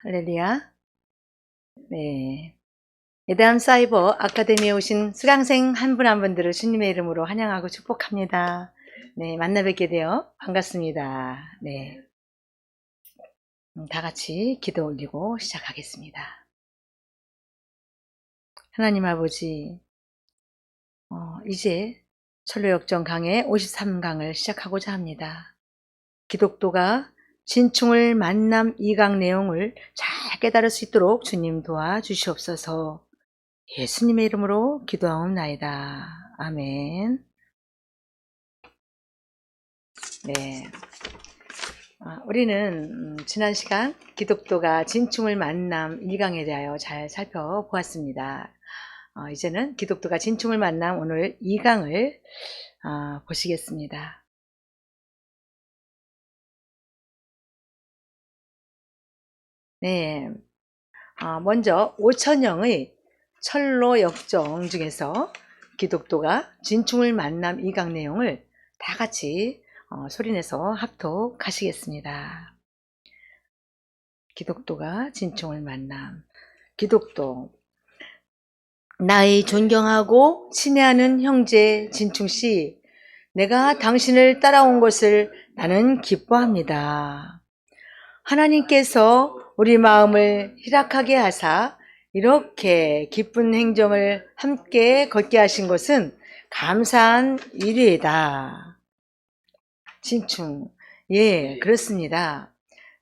할렐루야. 네. 예담 사이버 아카데미에 오신 수강생 한 분 한 분들을 주님의 이름으로 환영하고 축복합니다. 네, 만나 뵙게 되어 반갑습니다. 네. 다 같이 기도 올리고 시작하겠습니다. 하나님 아버지, 이제 철로역정 강의 53강을 시작하고자 합니다. 기독도가 진충을 만남 2강 내용을 잘 깨달을 수 있도록 주님 도와주시옵소서. 예수님의 이름으로 기도하옵나이다. 아멘. 네. 우리는 지난 시간 기독도가 진충을 만남 2강에 대하여 잘 살펴보았습니다. 이제는 기독도가 진충을 만남 오늘 2강을 보시겠습니다. 네. 먼저 오천영의 철로 역정 중에서 기독도가 진충을 만남 2강 내용을 다 같이 소리내서 합독하시겠습니다. 기독도가 진충을 만남. 기독도. 나의 존경하고 친애하는 형제 진충씨, 내가 당신을 따라온 것을 나는 기뻐합니다. 하나님께서 우리 마음을 희락하게 하사 이렇게 기쁜 행정을 함께 걷게 하신 것은 감사한 일이다. 진충. 예, 그렇습니다.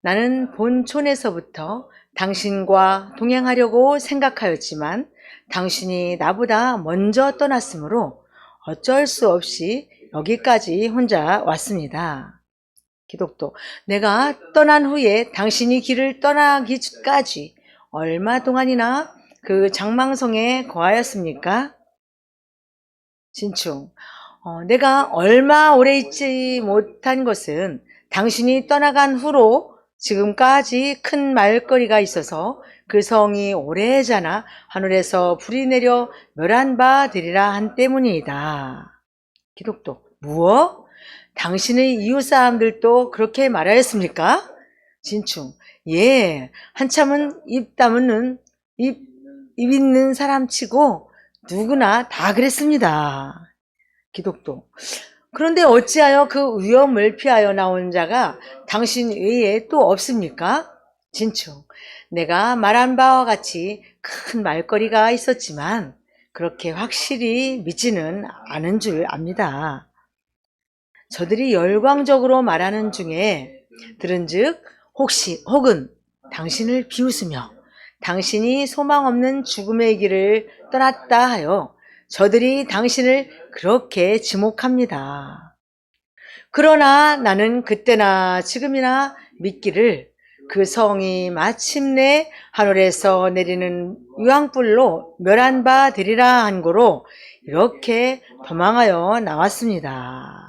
나는 본촌에서부터 당신과 동행하려고 생각하였지만 당신이 나보다 먼저 떠났으므로 어쩔 수 없이 여기까지 혼자 왔습니다. 기독도. 내가 떠난 후에 당신이 길을 떠나기까지 얼마 동안이나 그 장망성에 거하였습니까? 진충. 내가 얼마 오래 있지 못한 것은 당신이 떠나간 후로 지금까지 큰 말거리가 있어서 그 성이 오래 자나 하늘에서 불이 내려 멸한 바 되리라 한 때문이다. 기독도. 무엇? 당신의 이웃 사람들도 그렇게 말하였습니까? 진충. 예, 한참은 입 있는 사람 치고 누구나 다 그랬습니다. 기독도. 그런데 어찌하여 그 위험을 피하여 나온 자가 당신 외에 또 없습니까? 진충. 내가 말한 바와 같이 큰 말거리가 있었지만 그렇게 확실히 믿지는 않은 줄 압니다. 저들이 열광적으로 말하는 중에 들은즉 혹은 당신을 비웃으며 당신이 소망 없는 죽음의 길을 떠났다 하여 저들이 당신을 그렇게 지목합니다. 그러나 나는 그때나 지금이나 믿기를 그 성이 마침내 하늘에서 내리는 유황불로 멸한 바 되리라 한 고로 이렇게 도망하여 나왔습니다.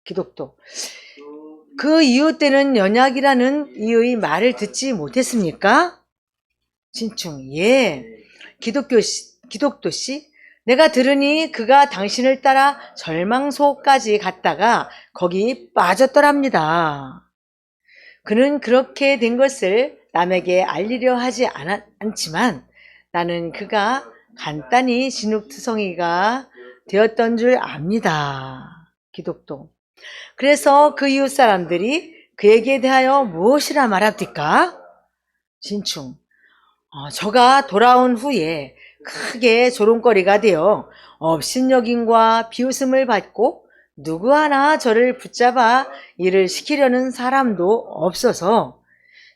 기독도. 그 이유 때는 연약이라는 이의 말을 듣지 못했습니까? 진충. 예. 기독도씨, 내가 들으니 그가 당신을 따라 절망소까지 갔다가 거기 빠졌더랍니다. 그는 그렇게 된 것을 남에게 알리려 하지 않지만 나는 그가 간단히 진흙투성이가 되었던 줄 압니다. 기독도. 그래서 그 이웃 사람들이 그에게 대하여 무엇이라 말합니까? 진충. 저가 돌아온 후에 크게 조롱거리가 되어 업신여김과 비웃음을 받고 누구 하나 저를 붙잡아 일을 시키려는 사람도 없어서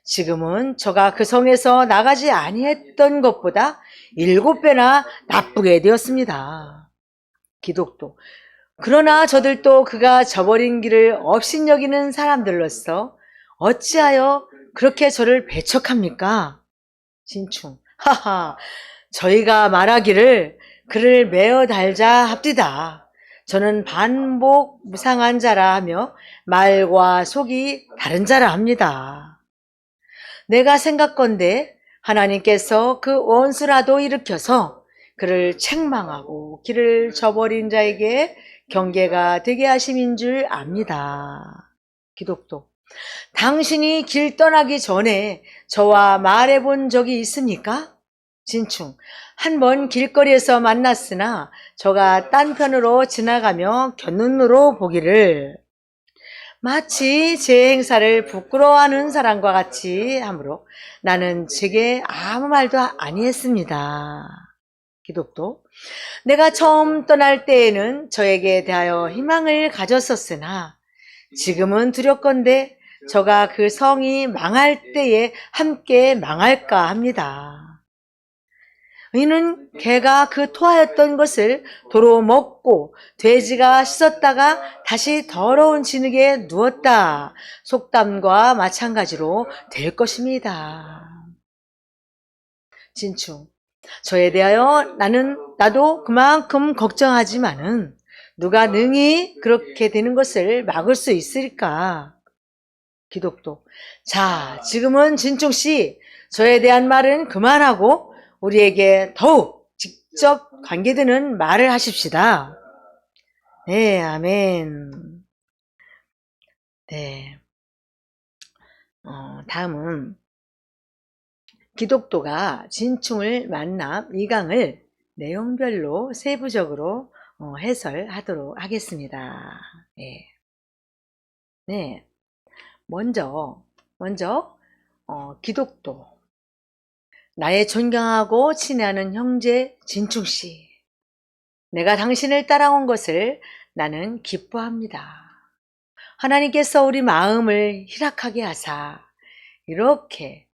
지금은 저가 그 성에서 나가지 아니했던 것보다 7배나 나쁘게 되었습니다. 기독도. 그러나 저들도 그가 저버린 길을 업신여기는 사람들로서 어찌하여 그렇게 저를 배척합니까? 진충. 하하, 저희가 말하기를 그를 메어 달자 합디다. 저는 반복 무상한 자라 하며 말과 속이 다른 자라 합니다. 내가 생각건대 하나님께서 그 원수라도 일으켜서 그를 책망하고 길을 저버린 자에게 경계가 되게 하심인 줄 압니다. 기독도. 당신이 길 떠나기 전에 저와 말해본 적이 있습니까? 진충. 한 번 길거리에서 만났으나 저가 딴편으로 지나가며 곁눈으로 보기를 마치 제 행사를 부끄러워하는 사람과 같이 하므로 나는 제게 아무 말도 아니했습니다. 기독도. 내가 처음 떠날 때에는 저에게 대하여 희망을 가졌었으나 지금은 두렵건대 저가 그 성이 망할 때에 함께 망할까 합니다. 이는 개가 그 토하였던 것을 도로 먹고 돼지가 씻었다가 다시 더러운 진흙에 누웠다. 속담과 마찬가지로 될 것입니다. 진충. 저에 대하여 나도 그만큼 걱정하지만은 누가 능히 그렇게 되는 것을 막을 수 있을까? 기독도. 자, 지금은 진충씨, 저에 대한 말은 그만하고 우리에게 더욱 직접 관계되는 말을 하십시다. 네, 아멘. 네. 다음은 기독도가 진충을 만나 이 강을 내용별로 세부적으로 해설하도록 하겠습니다. 네. 네. 먼저 기독도. 나의 존경하고 친애하는 형제 진충씨. 내가 당신을 따라온 것을 나는 기뻐합니다. 하나님께서 우리 마음을 희락하게 하사 이렇게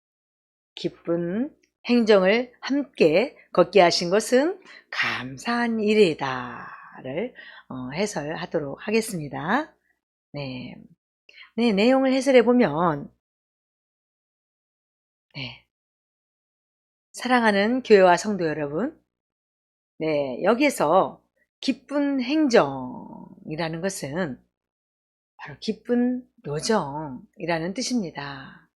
기쁜 행정을 함께 걷게 하신 것은 감사한 일이다를 해설하도록 하겠습니다. 네. 네, 내용을 해설해 보면 네. 사랑하는 교회와 성도 여러분, 네, 여기에서 기쁜 행정이라는 것은 바로 기쁜 요정이라는 뜻입니다.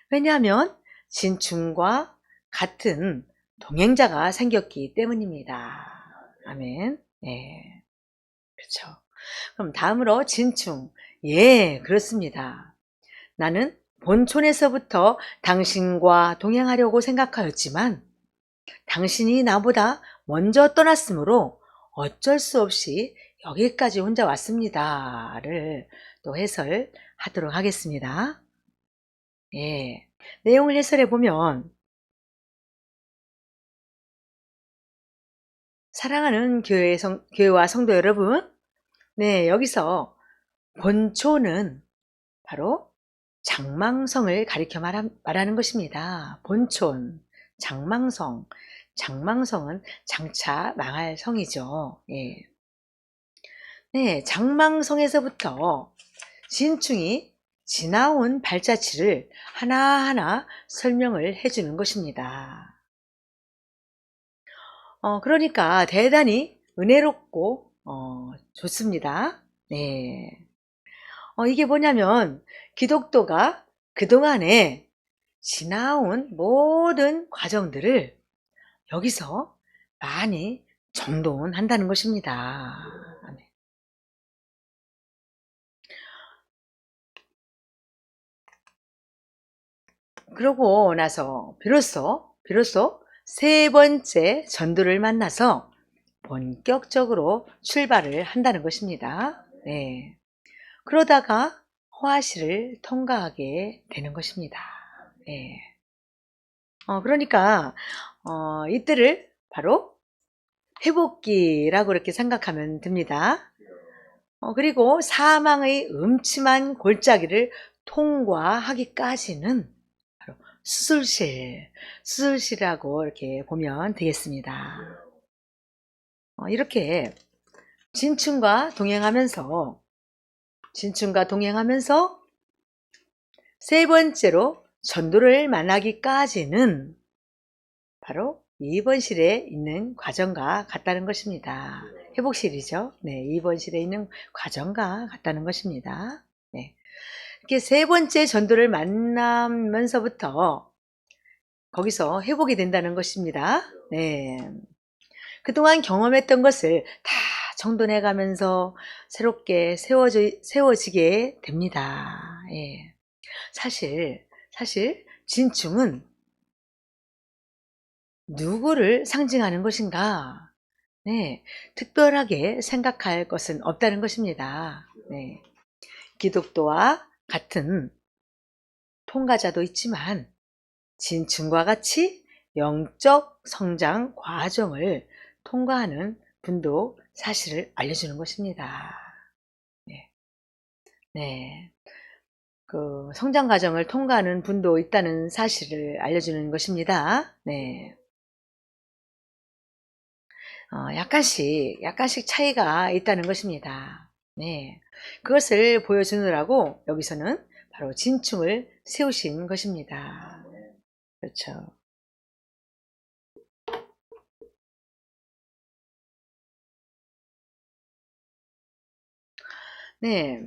왜냐하면 진충과 같은 동행자가 생겼기 때문입니다. 아멘. 네. 그렇죠. 그럼 다음으로 진충. 예, 그렇습니다. 나는 본촌에서부터 당신과 동행하려고 생각하였지만 당신이 나보다 먼저 떠났으므로 어쩔 수 없이 여기까지 혼자 왔습니다를 또 해설하도록 하겠습니다. 예, 내용을 해설해 보면 사랑하는 교회와 성도 여러분, 네, 여기서 본초는 바로 장망성을 가리켜 말하는 것입니다. 본촌, 장망성. 장망성은 장차 망할 성이죠. 예. 네, 장망성에서부터 진충이 지나온 발자취를 하나하나 설명을 해주는 것입니다. 그러니까 대단히 은혜롭고 좋습니다. 네. 이게 뭐냐면 기독도가 그동안에 지나온 모든 과정들을 여기서 많이 정돈한다는 것입니다. 그러고 나서 비로소 세 번째 전도를 만나서 본격적으로 출발을 한다는 것입니다. 네. 그러다가 호화시를 통과하게 되는 것입니다. 네. 그러니까 이때를 바로 회복기라고 이렇게 생각하면 됩니다. 그리고 사망의 음침한 골짜기를 통과하기까지는 바로 수술실이라고 이렇게 보면 되겠습니다. 이렇게 진충과 동행하면서 세 번째로 전도를 만나기까지는 바로 2번실에 있는 과정과 같다는 것입니다. 회복실이죠. 네, 2번실에 있는 과정과 같다는 것입니다. 네. 이렇게 세 번째 전도를 만나면서부터 거기서 회복이 된다는 것입니다. 네. 그동안 경험했던 것을 다 정돈해 가면서 새롭게 세워지게 됩니다. 예. 사실 진충은 누구를 상징하는 것인가? 네. 특별하게 생각할 것은 없다는 것입니다. 네. 기독교와 같은 통과자도 있지만 진충과 같이 영적 성장 과정을 통과하는 분도 사실을 알려주는 것입니다. 네. 네. 그 성장 과정을 통과하는 분도 있다는 사실을 알려주는 것입니다. 네. 약간씩 차이가 있다는 것입니다. 네. 그것을 보여주느라고 여기서는 바로 진충을 세우신 것입니다. 그렇죠. 네.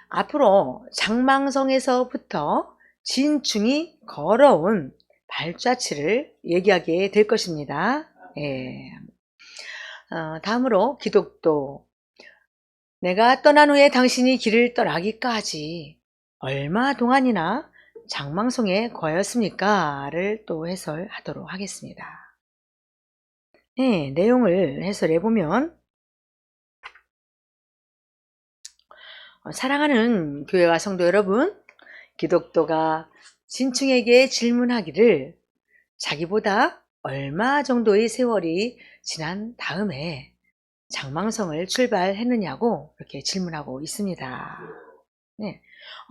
앞으로 장망성에서부터 진충이 걸어온 발자취를 얘기하게 될 것입니다. 예. 다음으로 기독도. 내가 떠난 후에 당신이 길을 떠나기까지 얼마 동안이나 장망성에 거하였습니까? 를 또 해설하도록 하겠습니다. 네, 내용을 해설해 보면 사랑하는 교회와 성도 여러분, 기독도가 진충에게 질문하기를 자기보다 얼마 정도의 세월이 지난 다음에 장망성을 출발했느냐고 이렇게 질문하고 있습니다. 네.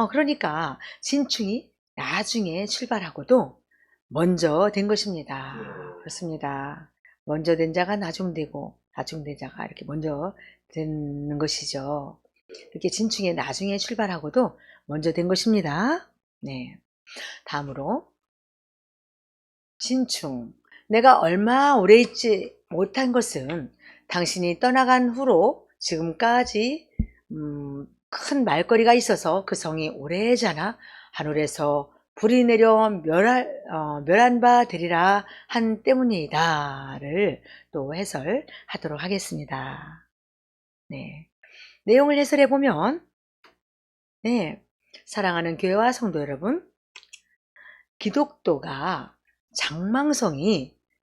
그러니까 진충이 나중에 출발하고도 먼저 된 것입니다. 그렇습니다. 먼저 된 자가 나중되고 나중된 자가 이렇게 먼저 되는 것이죠. 이렇게 진충이 나중에 출발하고도 먼저 된 것입니다. 네. 다음으로 진충. 내가 얼마 오래 있지 못한 것은 당신이 떠나간 후로 지금까지 큰 말거리가 있어서 그 성이 오래잖아 하늘에서 불이 내려 멸한 바 되리라 한 때문이다를 또 해설하도록 하겠습니다. 네. 내용을 해설해 보면, 네. 사랑하는 교회와 성도 여러분, 기독도가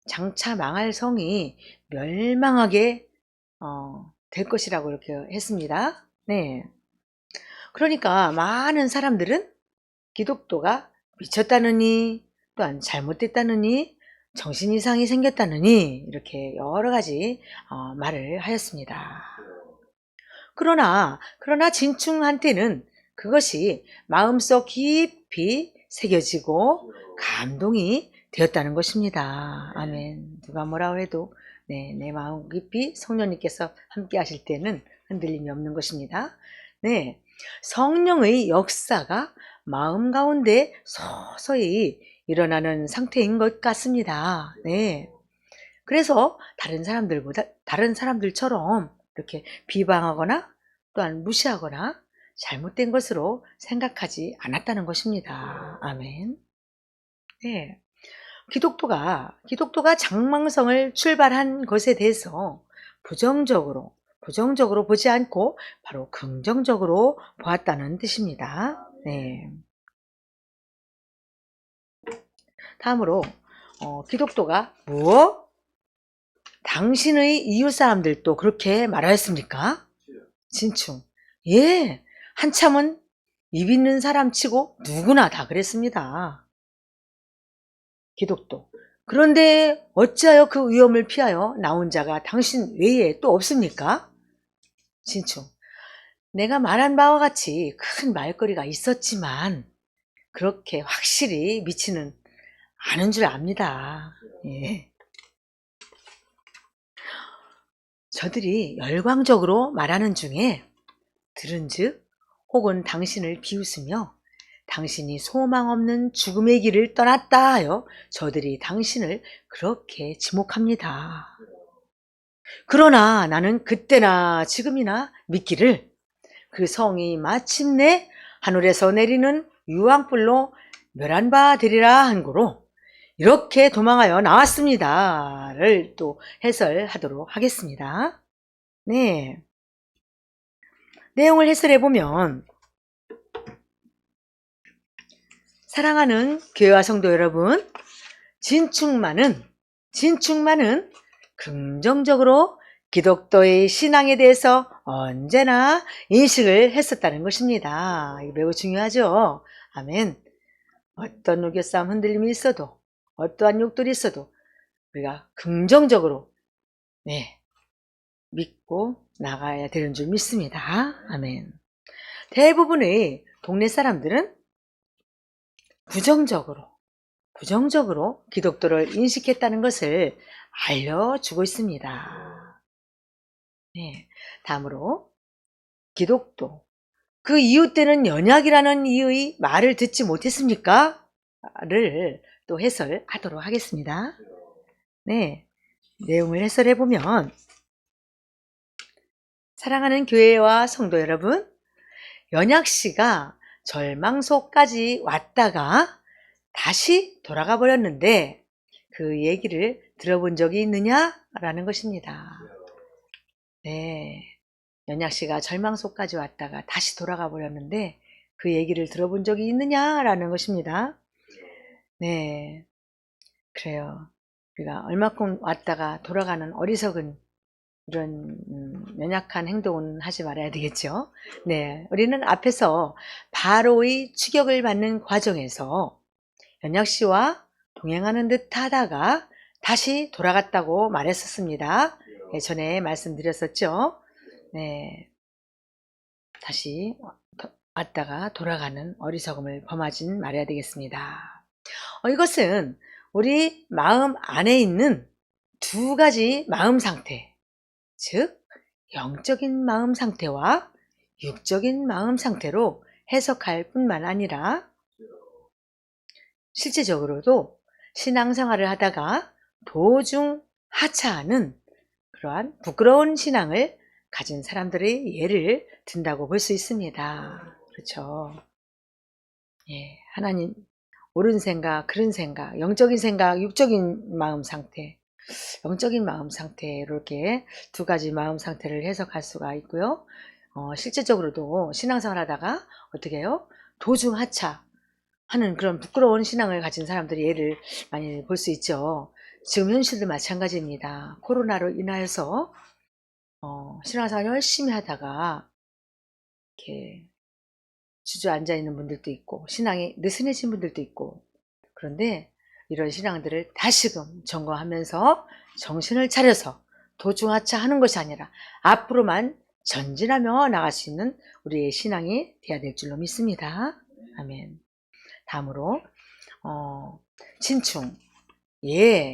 장차 망할 성이 멸망하게 될 것이라고 이렇게 했습니다. 네. 그러니까 많은 사람들은 기독도가 미쳤다느니 또한 잘못됐다느니 정신 이상이 생겼다느니 이렇게 여러 가지 말을 하였습니다. 그러나 진충한테는 그것이 마음속 깊이 새겨지고 감동이 되었다는 것입니다. 아멘. 누가 뭐라고 해도 내 마음 깊이 성령님께서 함께 하실 때는 흔들림이 없는 것입니다. 네. 성령의 역사가 마음 가운데 서서히 일어나는 상태인 것 같습니다. 네. 그래서 다른 사람들처럼 이렇게 비방하거나 또한 무시하거나 잘못된 것으로 생각하지 않았다는 것입니다. 아멘. 네. 기독도가 장망성을 출발한 것에 대해서 부정적으로 보지 않고 바로 긍정적으로 보았다는 뜻입니다. 네. 다음으로 기독도가 당신의 이웃 사람들도 그렇게 말하였습니까? 진충. 예, 한참은 입 있는 사람 치고 누구나 다 그랬습니다. 기독도. 그런데 어찌하여 그 위험을 피하여 나온 자가 당신 외에 또 없습니까? 진충. 내가 말한 바와 같이 큰 말거리가 있었지만 그렇게 확실히 미치는 않은 줄 압니다. 예. 저들이 열광적으로 말하는 중에 들은즉 혹은 당신을 비웃으며 당신이 소망 없는 죽음의 길을 떠났다 하여 저들이 당신을 그렇게 지목합니다. 그러나 나는 그때나 지금이나 믿기를 그 성이 마침내 하늘에서 내리는 유황불로 멸한 바 되리라 한 고로 이렇게 도망하여 나왔습니다를 또 해설하도록 하겠습니다. 네. 내용을 해설해 보면 사랑하는 교회와 성도 여러분, 진충만은 긍정적으로 기독교의 신앙에 대해서 언제나 인식을 했었다는 것입니다. 이게 매우 중요하죠. 아멘. 어떤 우겨싸움 흔들림이 있어도, 어떠한 욕들이 있어도 우리가 긍정적으로 믿고 나가야 되는 줄 믿습니다. 아멘. 대부분의 동네 사람들은 부정적으로 기독교를 인식했다는 것을 알려주고 있습니다. 다음으로 기독교, 그 이유 때는 연약이라는 이의 말을 듣지 못했습니까? 를 또 해설하도록 하겠습니다. 내용을 해설해 보면, 사랑하는 교회와 성도 여러분, 연약씨가 절망소까지 왔다가 다시 돌아가 버렸는데 그 얘기를 들어본 적이 있느냐라는 것입니다. 연약씨가 절망소까지 왔다가 다시 돌아가 버렸는데 그 얘기를 들어본 적이 있느냐라는 것입니다. 그래요. 우리가 얼마큼 왔다가 돌아가는 어리석은 이런 연약한 행동은 하지 말아야 되겠죠. 우리는 앞에서 바로의 추격을 받는 과정에서 연약씨와 동행하는 듯 하다가 다시 돌아갔다고 말했었습니다. 전에 말씀드렸었죠. 다시 왔다가 돌아가는 어리석음을 범하진 말아야 되겠습니다. 이것은 우리 마음 안에 있는 두 가지 마음 상태, 즉 영적인 마음 상태와 육적인 마음 상태로 해석할 뿐만 아니라 실제적으로도 신앙생활을 하다가 도중 하차하는 그러한 부끄러운 신앙을 가진 사람들의 예를 든다고 볼 수 있습니다. 그렇죠. 하나님, 옳은 생각, 그른 생각, 영적인 생각, 육적인 마음 상태, 영적인 마음 상태, 이렇게 두 가지 마음 상태를 해석할 수가 있고요. 실제적으로도 신앙생활 하다가 어떻게 해요? 도중 하차하는 그런 부끄러운 신앙을 가진 사람들의 예를 많이 볼 수 있죠. 지금 현실도 마찬가지입니다. 코로나로 인하여서 신앙생활 열심히 하다가 이렇게 주저앉아 있는 분들도 있고 신앙이 느슨해진 분들도 있고, 그런데 이런 신앙들을 다시금 점검하면서 정신을 차려서 도중하차하는 것이 아니라 앞으로만 전진하며 나갈 수 있는 우리의 신앙이 되어야 될 줄로 믿습니다. 아멘. 다음으로 진충,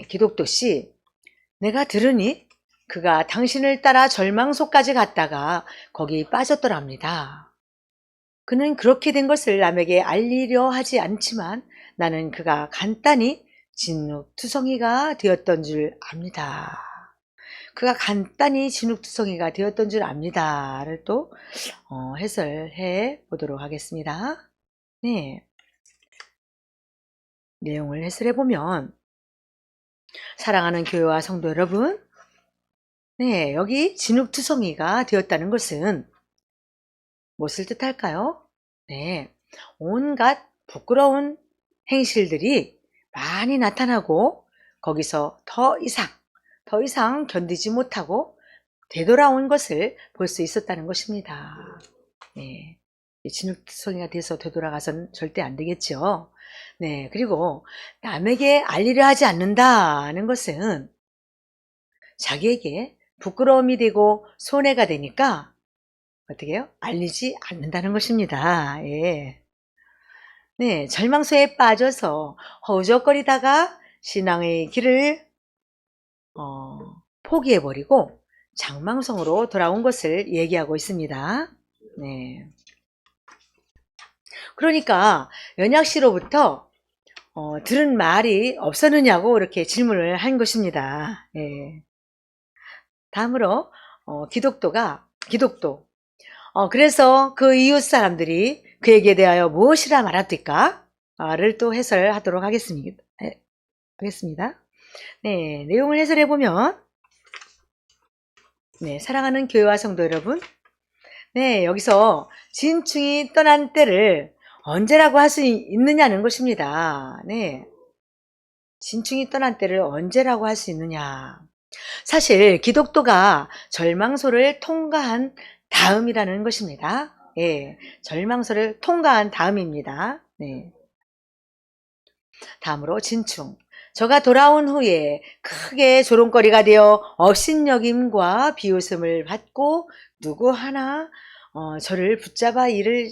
기독교씨, 내가 들으니 그가 당신을 따라 절망소까지 갔다가 거기 빠졌더랍니다. 그는 그렇게 된 것을 남에게 알리려 하지 않지만 나는 그가 간단히 진흙투성이가 되었던 줄 압니다. 그가 간단히 진흙투성이가 되었던 줄 압니다를 또 해설해 보도록 하겠습니다. 내용을 해설해 보면, 사랑하는 교회와 성도 여러분, 여기 진흙투성이가 되었다는 것은 무엇을 뜻할까요? 온갖 부끄러운 행실들이 많이 나타나고 거기서 더 이상 견디지 못하고 되돌아온 것을 볼 수 있었다는 것입니다. 진흙투성이가 돼서 되돌아가서는 절대 안 되겠죠. 그리고 남에게 알리려 하지 않는다는 것은 자기에게 부끄러움이 되고 손해가 되니까 어떻게 해요? 알리지 않는다는 것입니다. 절망소에 빠져서 허우적거리다가 신앙의 길을 포기해버리고 장망성으로 돌아온 것을 얘기하고 있습니다. 그러니까 연약씨로부터 들은 말이 없었느냐고 이렇게 질문을 한 것입니다. 다음으로 기독도 그래서 그 이웃 사람들이 그에게 대하여 무엇이라 말합니까? 를 또 해설하도록 하겠습니다. 내용을 해설해 보면, 사랑하는 교회와 성도 여러분, 여기서 진충이 떠난 때를 언제라고 할 수 있느냐는 것입니다. 네. 진충이 떠난 때를 언제라고 할 수 있느냐. 사실 기독도가 절망소를 통과한 다음이라는 것입니다. 예, 절망소를 통과한 다음입니다. 네. 다음으로 진충. 저가 돌아온 후에 크게 조롱거리가 되어 업신여김과 비웃음을 받고 누구 하나 저를 붙잡아 일을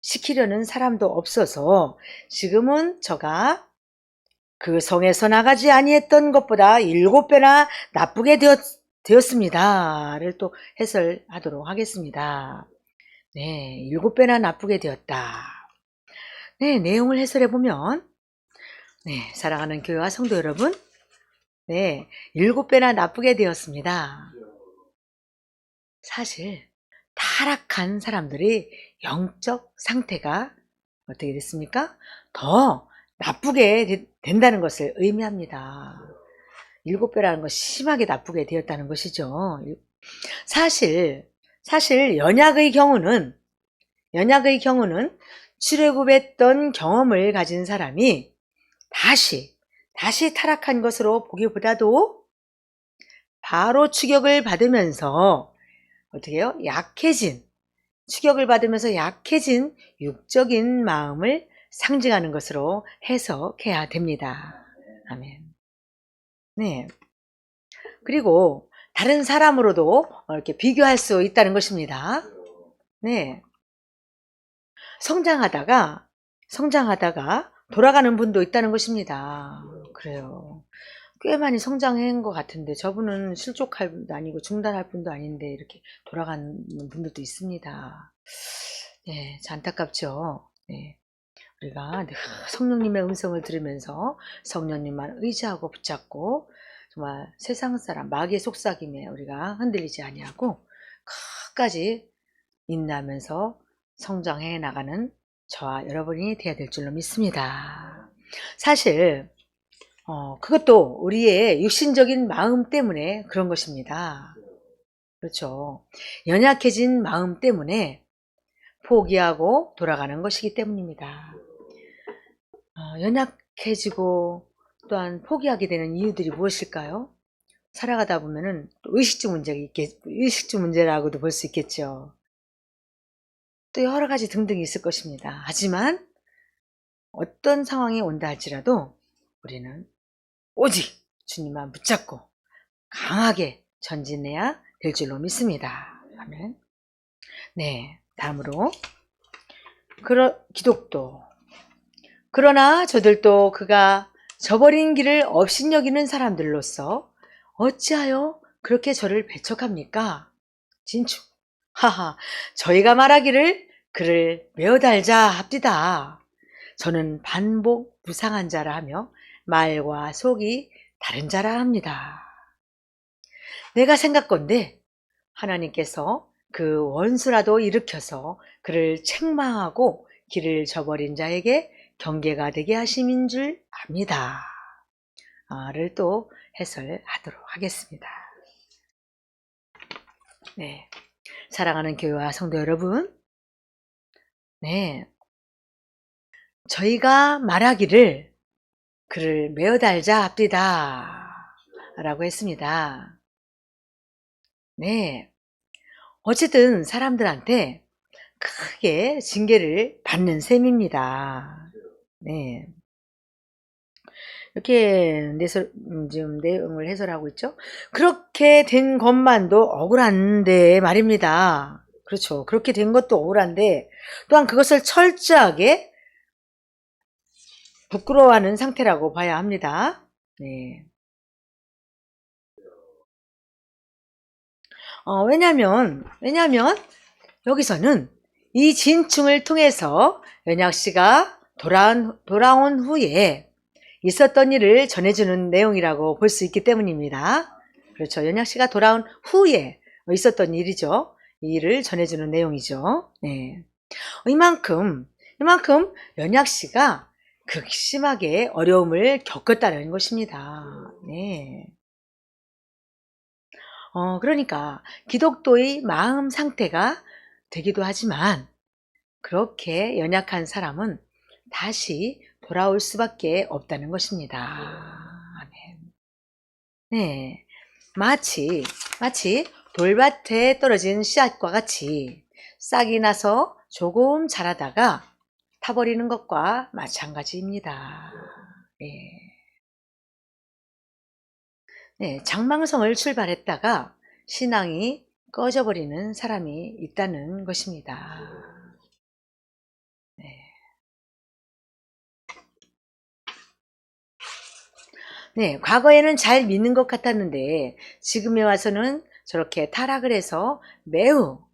시키려는 사람도 없어서 지금은 저가 그 성에서 나가지 아니했던 것보다 7배나 나쁘게 되었습니다를 또 해설하도록 하겠습니다. 네, 7배나 나쁘게 되었다. 네, 내용을 해설해 보면 네, 사랑하는 교회와 성도 여러분, 네, 7배나 나쁘게 되었습니다. 사실 타락한 사람들이 영적 상태가 어떻게 됐습니까? 더 나쁘게 된다는 것을 의미합니다. 7배라는 건 심하게 나쁘게 되었다는 것이죠. 사실 연약의 경우는 출애굽했던 경험을 가진 사람이 다시 타락한 것으로 보기보다도 바로 추격을 받으면서 어떻게 해요? 추격을 받으면서 약해진 육적인 마음을 상징하는 것으로 해석해야 됩니다. 아멘. 네. 그리고 다른 사람으로도 이렇게 비교할 수 있다는 것입니다. 네. 성장하다가 돌아가는 분도 있다는 것입니다. 그래요. 꽤 많이 성장한 것 같은데 저분은 실족할 분도 아니고 중단할 분도 아닌데 이렇게 돌아가는 분들도 있습니다. 네, 안타깝죠. 네. 우리가 성령님의 음성을 들으면서 성령님만 의지하고 붙잡고 정말 세상 사람 마귀의 속삭임에 우리가 흔들리지 아니하고 끝까지 인내하면서 성장해 나가는 저와 여러분이 되어야 될 줄로 믿습니다. 사실 그것도 우리의 육신적인 마음 때문에 그런 것입니다. 그렇죠. 연약해진 마음 때문에 포기하고 돌아가는 것이기 때문입니다. 연약해지고 또한 포기하게 되는 이유들이 무엇일까요? 살아가다 보면은 의식주 문제라고도 볼 수 있겠죠. 또 여러 가지 등등이 있을 것입니다. 하지만 어떤 상황이 온다 할지라도 우리는 오직 주님만 붙잡고 강하게 전진해야 될 줄로 믿습니다. 아멘. 네, 다음으로 기독도. 그러나 저들도 그가 저버린 길을 업신여기는 사람들로서 어찌하여 그렇게 저를 배척합니까? 진충. 하하, 저희가 말하기를 그를 메어 달자 합디다. 저는 반복 무상한 자라 하며 말과 속이 다른 자라 합니다. 내가 생각건대 하나님께서 그 원수라도 일으켜서 그를 책망하고 길을 저버린 자에게 경계가 되게 하심인 줄 압니다. 를 또 해설하도록 하겠습니다. 네, 사랑하는 교회와 성도 여러분, 네, 저희가 말하기를 그를 메어 달자 합디다 라고 했습니다. 네, 어쨌든 사람들한테 크게 징계를 받는 셈입니다. 네, 이렇게 지금 내용을 해설하고 있죠. 그렇게 된 것만도 억울한데 말입니다. 그렇죠. 그렇게 된 것도 억울한데 또한 그것을 철저하게 부끄러워하는 상태라고 봐야 합니다. 네. 왜냐면 여기서는 이 진충을 통해서 연약씨가 돌아온 후에 있었던 일을 전해주는 내용이라고 볼 수 있기 때문입니다. 그렇죠. 연약씨가 돌아온 후에 있었던 일이죠. 이 일을 전해주는 내용이죠. 네. 이만큼 연약씨가 극심하게 어려움을 겪었다는 것입니다. 네. 그러니까 기독도의 마음 상태가 되기도 하지만 그렇게 연약한 사람은 다시 돌아올 수밖에 없다는 것입니다. 아멘. 네. 마치 돌밭에 떨어진 씨앗과 같이 싹이 나서 조금 자라다가 타버리는 것과 마찬가지입니다. 네. 네, 장망성을 출발했다가 신앙이 꺼져버리는 사람이 있다는 것입니다. 네. 네, 과거에는 잘 믿는 것 같았는데 지금에 와서는 저렇게 타락을 해서 매우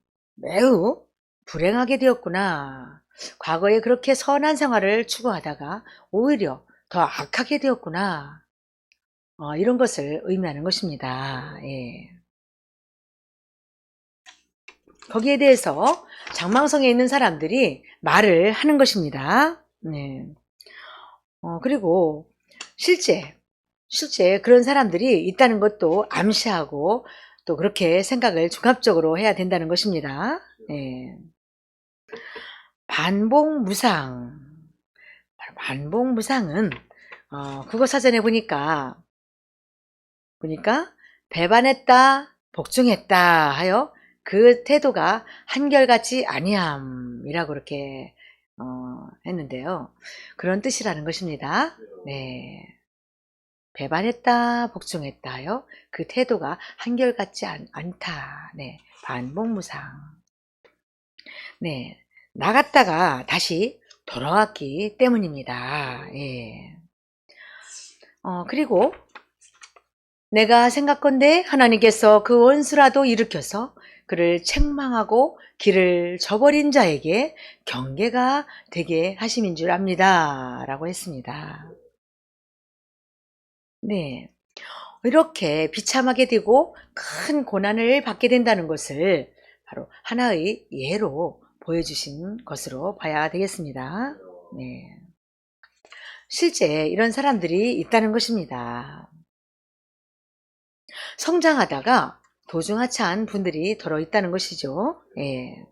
불행하게 되었구나. 과거에 그렇게 선한 생활을 추구하다가 오히려 더 악하게 되었구나. 이런 것을 의미하는 것입니다. 예. 거기에 대해서 장망성에 있는 사람들이 말을 하는 것입니다. 네. 그리고 실제 그런 사람들이 있다는 것도 암시하고 또 그렇게 생각을 종합적으로 해야 된다는 것입니다. 네. 반복무상. 반복무상은 국어사전에 보니까 배반했다, 복종했다 하여 그 태도가 한결같이 아니함이라고 그렇게 했는데요. 그런 뜻이라는 것입니다. 네. 배반했다, 복종했다 하여 그 태도가 한결같지 않다. 네. 반복무상. 네. 나갔다가 다시 돌아왔기 때문입니다. 예. 그리고 내가 생각건대 하나님께서 그 원수라도 일으켜서 그를 책망하고 길을 저버린 자에게 경계가 되게 하심인 줄 압니다. 라고 했습니다. 네. 이렇게 비참하게 되고 큰 고난을 받게 된다는 것을 바로 하나의 예로 보여주신 것으로 봐야 되겠습니다. 네. 실제 이런 사람들이 있다는 것입니다. 성장하다가 도중하차한 분들이 더러 있다는 것이죠. 예.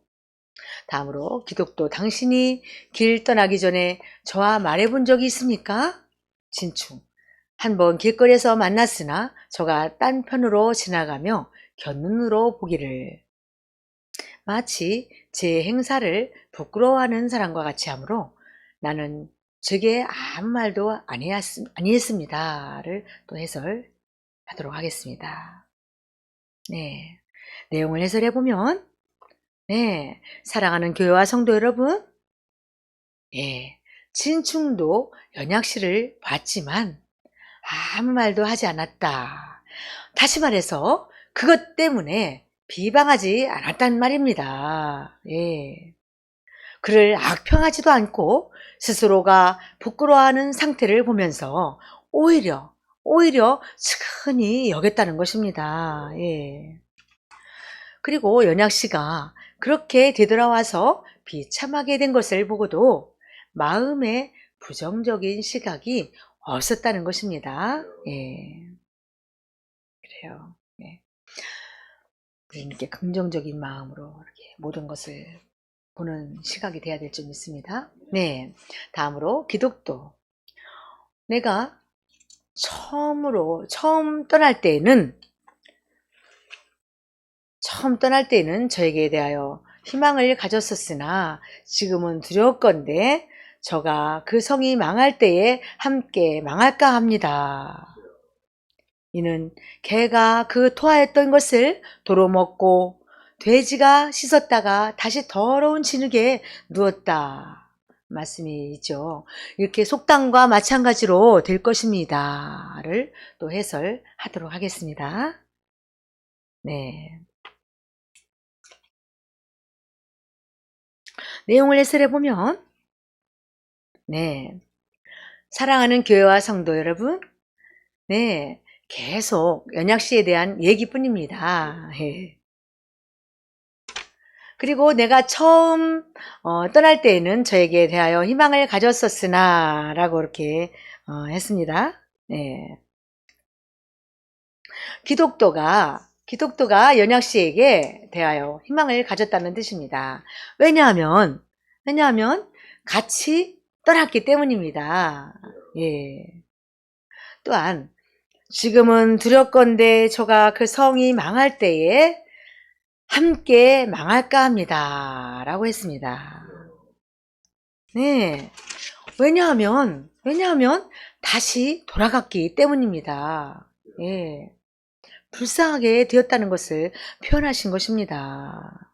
다음으로 기독도 당신이 길 떠나기 전에 저와 말해본 적이 있습니까? 진충. 한번 길거리에서 만났으나 저가 딴 편으로 지나가며 곁눈으로 보기를 마치 제 행사를 부끄러워하는 사람과 같이 하므로 나는 제게 아무 말도 아니했습니다를 또 해설하도록 하겠습니다. 네, 내용을 해설해 보면 네, 사랑하는 교회와 성도 여러분, 예, 진충도 연약시를 봤지만 아무 말도 하지 않았다. 다시 말해서 그것 때문에 비방하지 않았단 말입니다. 예. 그를 악평하지도 않고 스스로가 부끄러워하는 상태를 보면서 오히려 측은히 여겼다는 것입니다. 예. 그리고 연약 씨가 그렇게 되돌아와서 비참하게 된 것을 보고도 마음에 부정적인 시각이 없었다는 것입니다. 예. 그래요. 예. 우리는 이렇게 긍정적인 마음으로 이렇게 모든 것을 보는 시각이 돼야 될 줄 믿습니다. 네. 다음으로 기독도. 내가 처음 떠날 때에는 저에게 대하여 희망을 가졌었으나 지금은 두려웠건대 저가 그 성이 망할 때에 함께 망할까 합니다. 이는 개가 그 토하였던 것을 도로 먹고 돼지가 씻었다가 다시 더러운 진흙에 누웠다. 말씀이 있죠. 이렇게 속담과 마찬가지로 될 것입니다를 또 해설하도록 하겠습니다. 네. 내용을 해설해 보면 네. 사랑하는 교회와 성도 여러분, 네. 계속 연약시에 대한 얘기뿐입니다. 예. 그리고 내가 처음 떠날 때에는 저에게 대하여 희망을 가졌었으나 라고 이렇게 했습니다. 네. 기독도가 연약 씨에게 대하여 희망을 가졌다는 뜻입니다. 왜냐하면 왜냐하면 같이 떠났기 때문입니다. 예. 또한 지금은 두렵건대 저가 그 성이 망할 때에 함께 망할까 합니다. 라고 했습니다. 네. 왜냐하면 다시 돌아갔기 때문입니다. 예. 불쌍하게 되었다는 것을 표현하신 것입니다.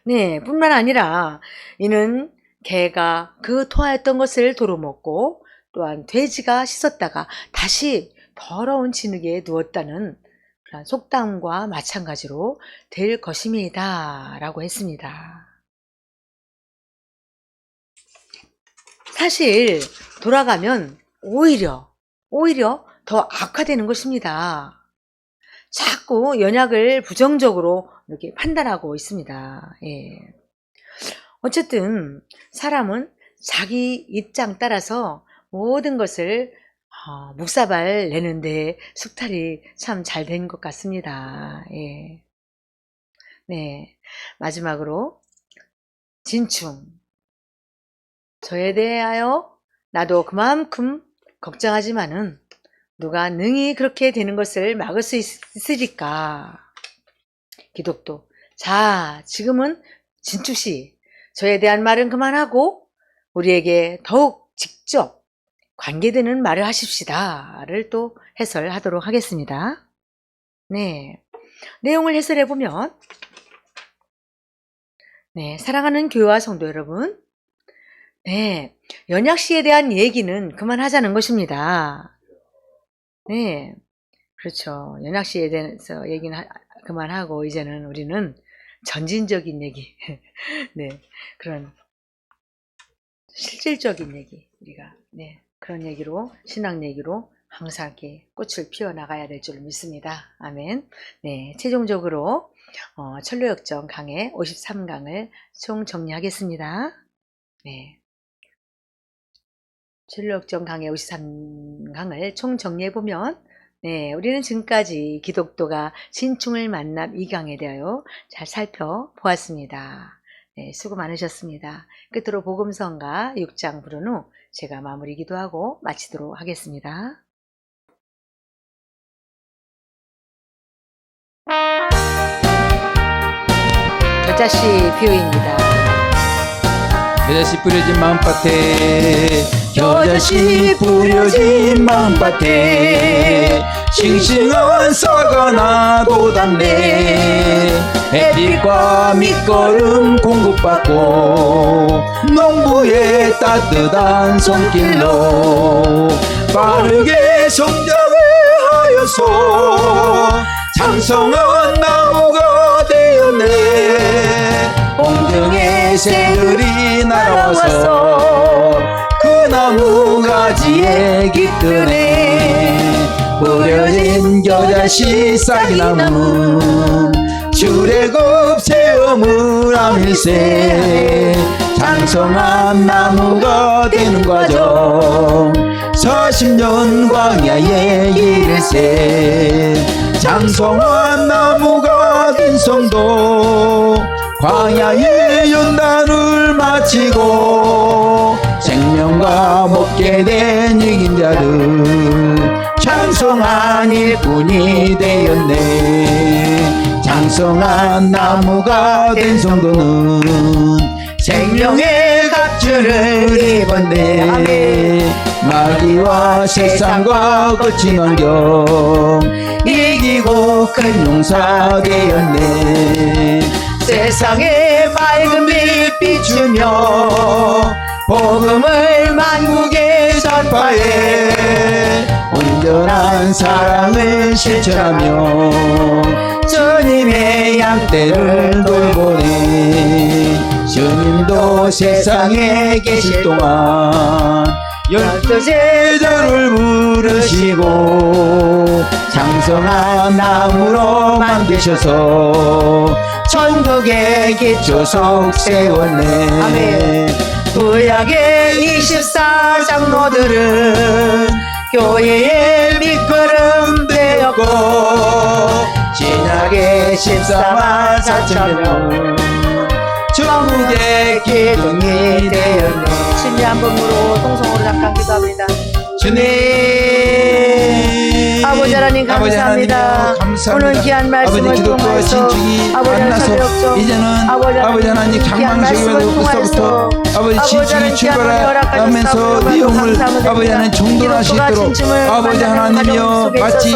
네, 뿐만 아니라 이는 개가 그 토하였던 것을 도로먹고 또한 돼지가 씻었다가 다시 더러운 진흙에 누웠다는 그런 속담과 마찬가지로 될 것입니다. 라고 했습니다. 사실 돌아가면 오히려 더 악화되는 것입니다. 자꾸 연약을 부정적으로 이렇게 판단하고 있습니다. 예. 어쨌든 사람은 자기 입장 따라서 모든 것을 묵사발 내는데 숙탈이 참 잘 된 것 같습니다. 예. 네. 마지막으로 진충. 저에 대하여 나도 그만큼 걱정하지만은 누가 능히 그렇게 되는 것을 막을 수 있으리까? 기독도. 자, 지금은 진축씨, 저에 대한 말은 그만하고 우리에게 더욱 직접 관계되는 말을 하십시다를 또 해설하도록 하겠습니다. 네. 내용을 해설해 보면, 네, 사랑하는 교회와 성도 여러분, 네, 연약시에 대한 얘기는 그만하자는 것입니다. 네, 그렇죠. 연약시에 대해서 얘기는 그만하고 이제는 우리는 전진적인 얘기, 네, 그런 실질적인 얘기, 우리가 그런 얘기로, 신앙 얘기로 항상 이렇게 꽃을 피워 나가야 될 줄 믿습니다. 아멘. 네, 최종적으로 철로역정 강해 53강을 총 정리하겠습니다. 네. 철로역정 강해 53강을 총 정리해보면, 네, 우리는 지금까지 기독도가 진충을 만남 2강에 대하여 잘 살펴보았습니다. 네, 수고 많으셨습니다. 끝으로 복음성가 6장 부른 후 제가 마무리 기도하고 마치도록 하겠습니다. 겨자씨 비유입니다. 겨자씨 뿌려진 마음밭에 겨자씨 뿌려진 마음밭에 싱싱한 사과 나도 닿네. 햇빛과 밑거름 공급받고 농부의 따뜻한 손길로 빠르게 성장을 하여서 장성한 나무가 되었네. 공중에 새들이 날아와서 그 나무 가지에 깃드네. 뿌려진 겨자씨 쌀나무 주래굽 새어물 아밀새 장성한 나무가 되는 과정 40년 광야의 일일세 장성한 나무가 된 성도 광야의 연단을 마치고 생명과 먹게 된 이긴 자들 장성한 일꾼이 되었네. 장성한 나무가 된 성도는 생명의 갑주를 입었네. 마귀와 세상과 거친 환경 이기고 큰 용사 되었네. 세상에 맑은 빛 비추며 복음을 만국에 전파해 온전한 사랑을 실천하며 주님의 양떼를 돌보네. 주님도 세상에 계실 동안 12 제자를 부르시고 장성한 나무로 만드셔서 천국의 기초석 세웠네. 아멘. 구약의 24 장로들은 교회의 밑거름 되었고 진학의 14만 4천명 전국의 기둥이 되었네. 신비 한 번으로 동성으로 잠깐 기도합니다. 주님 아버지 하나님 감사합니다. 오늘 귀한 말씀을 아버지 기독교와 통해서 진축이 아버지 만나서 하나님 이제는 아버지 하나님 귀한 말씀을 장망식으로부터 통해서 아버지 진축이 출발하면서 내용을 아버지 하나님 정돈할 수 있도록 아버지 하나님이여 마치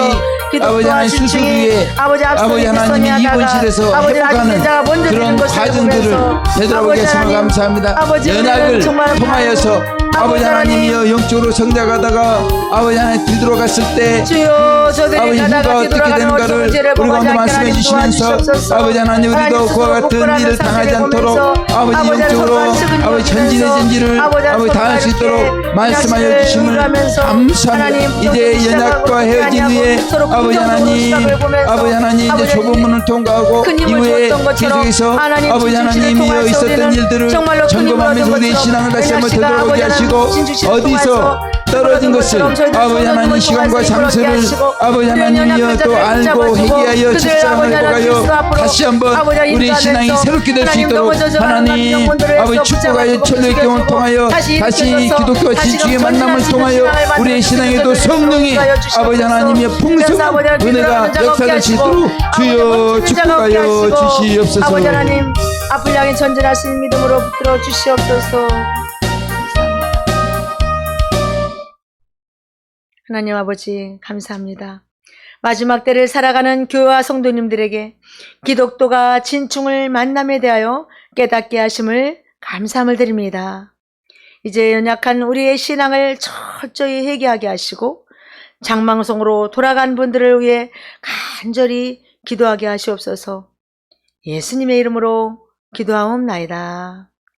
아버지 하나님 수술 위에 아버지 하나님이 입원실에서 회복하는 그런 과정들을 되돌아보게 하시면 감사합니다. 연약을 통하여서 아버지 하나님이여 영적으로 성장하다가 아버지 하나님 뒤돌아갔을 때 아버지 누가 어떻게 되는가를 우리 가운데 말씀해 주시면서 아버지 하나님 우리도 그와 같은 일을 당하지 않도록 아버지 영적으로 아버지 전진의 아버지 다할 수 있도록 말씀하여 주심을 감사합니다. 이제 연약과 헤어진 후에 아버지 하나님 이제 좁은 문을 통과하고 이후에 계속해서 아버지 하나님이여 있었던 일들을 점검하면서 우리의 신앙을 다시 한번 되돌아보게 하시고 어디서 떨어진 것을 아버지 하나님 시간과 장소를 아버지 하나님이여 또 알고 회개하여 직장을 회복하여 다시 한번 우리 신앙이 새롭게 될 수 있도록 하나님 아버지 축복하여 천리의 경험을 통하여 다시 기독교와 진축의 만남을 통하여 우리의 신앙에도 성령이 아버지 하나님의 풍성한 은혜가 역사될 수 있도록 주여 축복하여 주시옵소서. 아버지 하나님 앞을 향해 전진하시는 믿음으로 붙들어 주시옵소서. 하나님 아버지 감사합니다. 마지막 때를 살아가는 교회와 성도님들에게 기독교가 진충을 만남에 대하여 깨닫게 하심을 감사함을 드립니다. 이제 연약한 우리의 신앙을 철저히 회개하게 하시고 장망성으로 돌아간 분들을 위해 간절히 기도하게 하시옵소서. 예수님의 이름으로 기도하옵나이다.